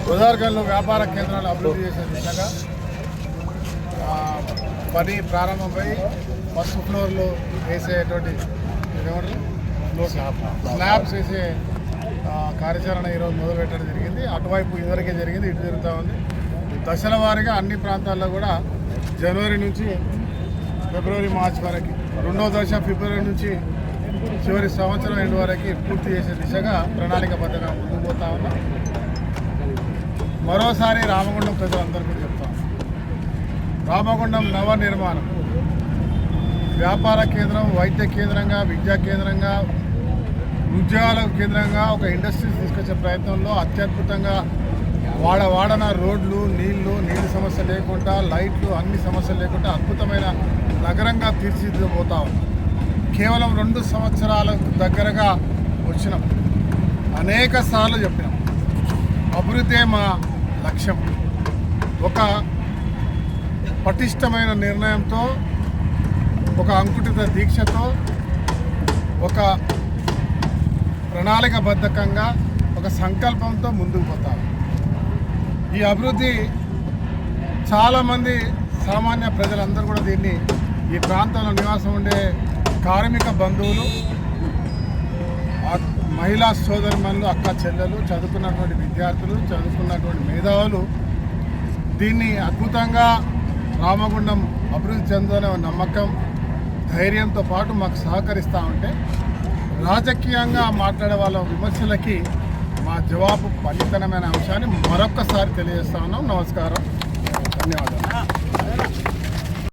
గోదావరిలో వ్యాపార కేంద్రాలు అభివృద్ధి చేసే దిశగా పని ప్రారంభమై ఫస్ట్ ఫ్లోర్లో వేసేటువంటి స్లాబ్స్ వేసే కార్యాచరణ ఈరోజు మొదలుపెట్టడం జరిగింది. అటువైపు ఇదివరకే జరిగింది, ఇటు జరుగుతూ ఉంది. దశల వారీగా అన్ని ప్రాంతాల్లో కూడా జనవరి నుంచి ఫిబ్రవరి మార్చి వరకు, రెండవ దశ ఫిబ్రవరి నుంచి చివరి సంవత్సరం ఎండు వరకు పూర్తి చేసే దిశగా ప్రణాళికబద్ధంగా ముందుకు పోతా ఉన్నాం. మరోసారి రామగుండం ప్రజలందరూ కూడా చెప్తాం, రామగుండం నవ నిర్మాణం వ్యాపార కేంద్రం, వైద్య కేంద్రంగా, విద్యా కేంద్రంగా, ఉద్యోగాల కేంద్రంగా ఒక ఇండస్ట్రీస్ తీసుకొచ్చే ప్రయత్నంలో అత్యద్భుతంగా వాడన రోడ్లు, నీళ్లు సమస్య లేకుండా, లైట్లు అన్ని సమస్యలు లేకుండా అద్భుతమైన నగరంగా తీర్చిదిద్దబోతా ఉన్నాం. కేవలం 2 సంవత్సరాలకు దగ్గరగా వచ్చినాం. అనేక సార్లు చెప్పినాం, అభివృద్ధే మా లక్ష్యం. ఒక పటిష్టమైన నిర్ణయంతో, ఒక అంకుటిత దీక్షతో, ఒక ప్రణాళికబద్ధకంగా, ఒక సంకల్పంతో ముందుకు పోతాం. ఈ అభివృద్ధి చాలామంది సామాన్య ప్రజలందరూ కూడా దీన్ని, ఈ ప్రాంతంలో నివాసం ఉండే కార్మిక బంధువులు, మహిళా సోదరుమణులు, అక్క చెల్లెలు, చదువుకున్నటువంటి విద్యార్థులు, చదువుకున్నటువంటి మేధావులు దీన్ని అద్భుతంగా రామగుండం అభివృద్ధి చెందాలనే నమ్మకం, ధైర్యంతో పాటు మాకు సహకరిస్తూ ఉంటే, రాజకీయంగా మాట్లాడే వాళ్ళ విమర్శలకి మా జవాబు పనితనమైన అంశాన్ని మరొక్కసారి తెలియజేస్తా ఉన్నాం. నమస్కారం, ధన్యవాదాలు.